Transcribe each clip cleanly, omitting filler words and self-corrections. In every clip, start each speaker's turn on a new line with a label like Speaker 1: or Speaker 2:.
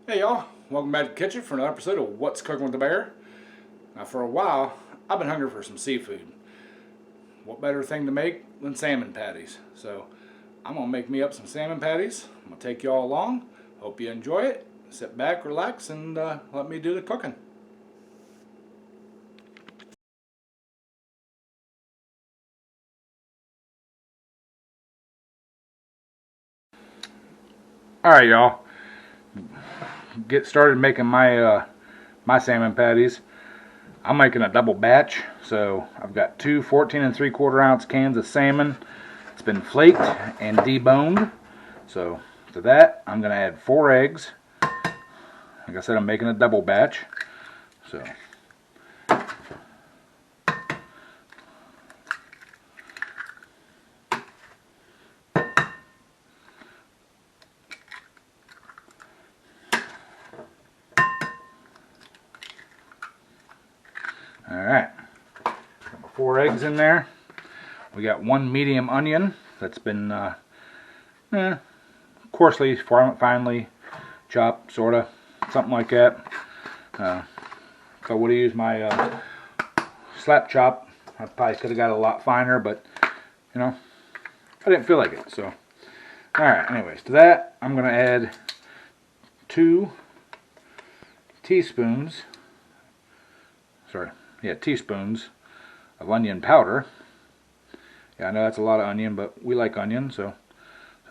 Speaker 1: Hey y'all, welcome back to the kitchen for another episode of What's Cooking with the Bear. Now for a while, I've been hungry for some seafood. What better thing to make than salmon patties? So I'm gonna make me up some salmon patties. I'm gonna take y'all along. Hope you enjoy it. Sit back, relax, and let me do the cooking. Alright y'all, get started making my salmon patties. I'm making a double batch, so I've got two 14 and 3/4 ounce cans of salmon. It's been flaked and deboned. So to that, I'm going to add 4 eggs. Like I said, I'm making a double batch. So alright, got my 4 eggs in there. We got 1 medium onion that's been coarsely, finely chopped, sorta, something like that. If I would have used my slap chop, I probably could have got it a lot finer, but you know, I didn't feel like it. So, alright, anyways, to that, I'm going to add 2 teaspoons, teaspoons of onion powder. Yeah, I know that's a lot of onion, but we like onion, so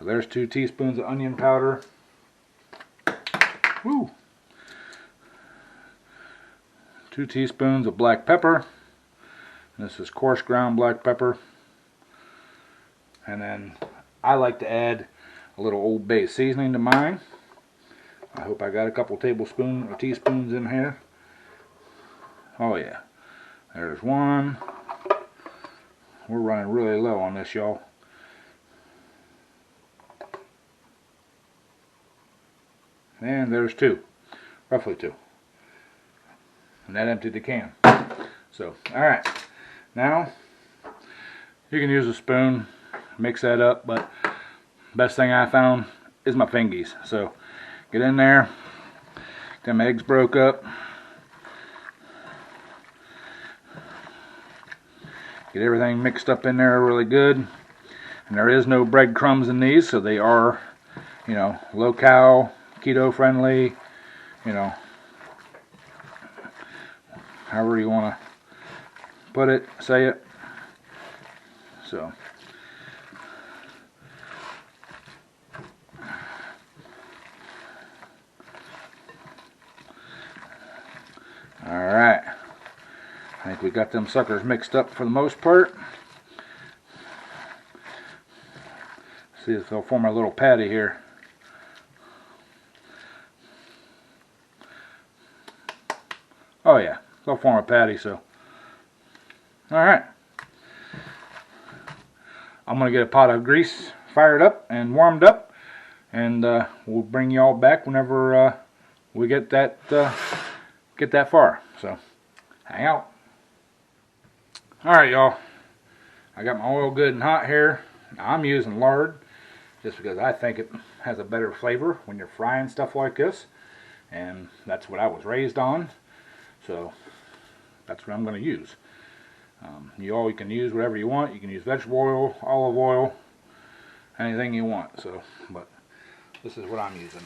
Speaker 1: there's 2 teaspoons of onion powder. Woo! 2 teaspoons of black pepper. This is coarse ground black pepper. And then I like to add a little Old Bay seasoning to mine. I hope I got a couple tablespoons or teaspoons in here. Oh yeah, there's 1. We're running really low on this, y'all. And there's 2, roughly 2. And that emptied the can. So, alright, now you can use a spoon, mix that up, but best thing I found is my fingies. So get in there, get them eggs broke up, get everything mixed up in there really good. And there is no breadcrumbs in these, so they are, you know, low-cal, keto friendly, you know, however you want to put it, say it. So alright, I think we got them suckers mixed up for the most part. See if they'll form a little patty here. Oh yeah, they'll form a patty. So alright, I'm going to get a pot of grease fired up and warmed up, and we'll bring y'all back whenever we get that far. So hang out. Alright y'all, I got my oil good and hot here. Now, I'm using lard just because I think it has a better flavor when you're frying stuff like this, and that's what I was raised on, so that's what I'm going to use. You can use whatever you want. You can use vegetable oil, olive oil, anything you want. So, but this is what I'm using.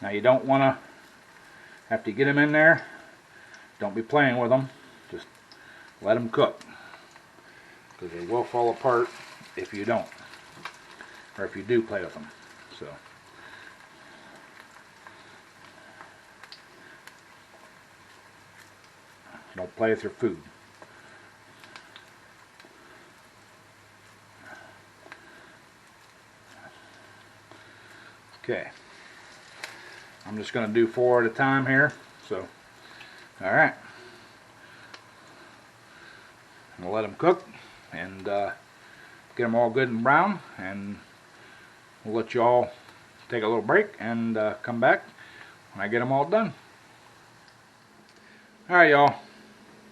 Speaker 1: Now you don't want to, after you get them in there, don't be playing with them. Just let them cook, because they will fall apart if you don't, or if you do play with them. So don't play with your food. Okay, I'm just going to do 4 at a time here. So, alright, I'm going to let them cook and get them all good and brown, and we'll let y'all take a little break and come back when I get them all done. Alright, y'all.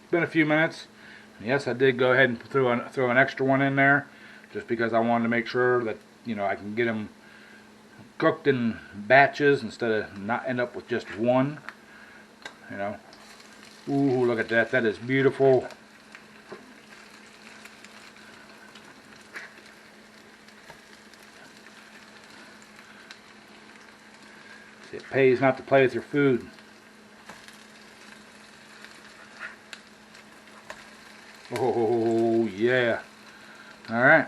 Speaker 1: It's been a few minutes. Yes, I did go ahead and throw an extra one in there, just because I wanted to make sure that, you know, I can get them cooked in batches instead of not end up with just one. You know. Ooh, look at that. That is beautiful. See, it pays not to play with your food. Oh, yeah. Alright.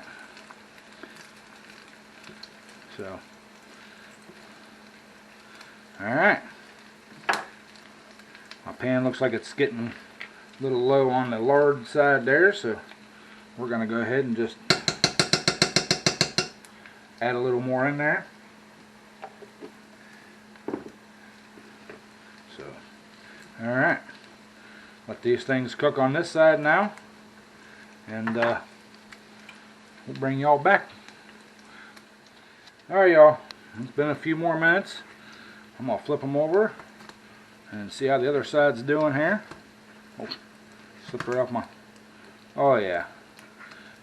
Speaker 1: So. Alright. My pan looks like it's getting a little low on the lard side there, so we're going to go ahead and just add a little more in there. So, alright. Let these things cook on this side now, and we'll bring y'all back. Alright, y'all. It's been a few more minutes. I'm going to flip them over and see how the other side's doing here. Oh, slipped right off my... Oh yeah.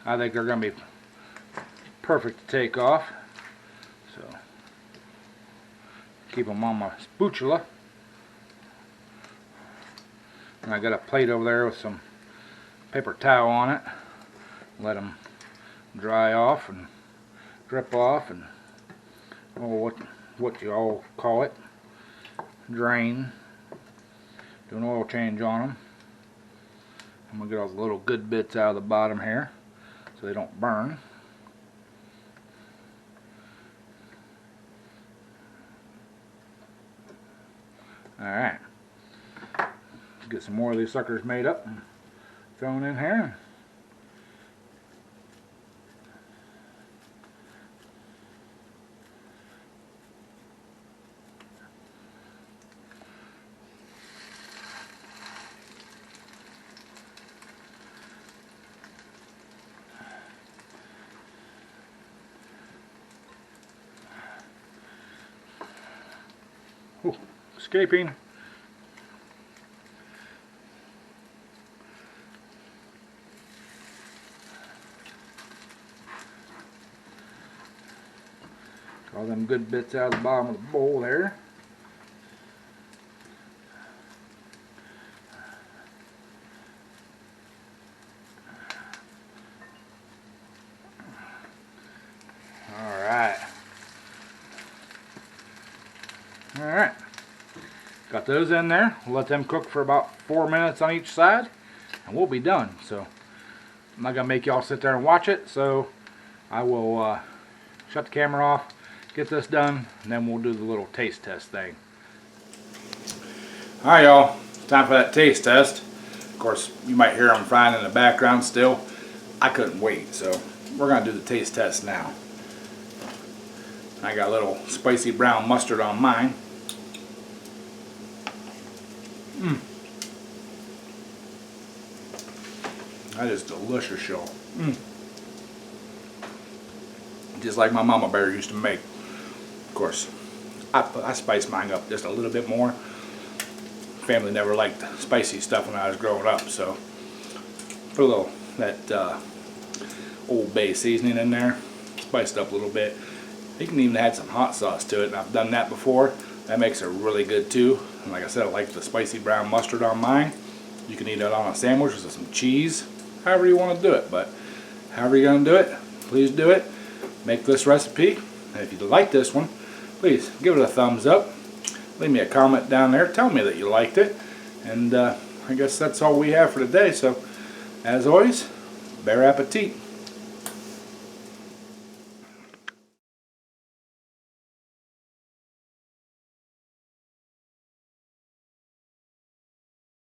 Speaker 1: I think they're going to be perfect to take off. So, keep them on my spatula. And I got a plate over there with some paper towel on it. Let them dry off and drip off and, oh, what you all call it, drain. Do an oil change on them. I'm going to get all the little good bits out of the bottom here so they don't burn. Alright. Get some more of these suckers made up and thrown in here. Ooh, escaping. All them good bits out of the bottom of the bowl there. Alright. Alright. Got those in there. We'll let them cook for about 4 minutes on each side, and we'll be done. So, I'm not going to make y'all sit there and watch it, so I will shut the camera off, get this done, and then we'll do the little taste test thing. Alright, y'all, time for that taste test. Of course, you might hear them frying in the background still. I couldn't wait, so we're going to do the taste test now. I got a little spicy brown mustard on mine. That is delicious, y'all. Just like my mama bear used to make. Of course, I spice mine up just a little bit more. Family never liked spicy stuff when I was growing up, so put a little that Old Bay seasoning in there, spiced up a little bit. You can even add some hot sauce to it, and I've done that before. That makes it really good too. And like I said, I like the spicy brown mustard on mine. You can eat it on a sandwich with some cheese, however you want to do it. But however you're going to do it, please do it. Make this recipe. And if you like this one, please give it a thumbs up. Leave me a comment down there. Tell me that you liked it. And I guess that's all we have for today. So, as always, bon appetit.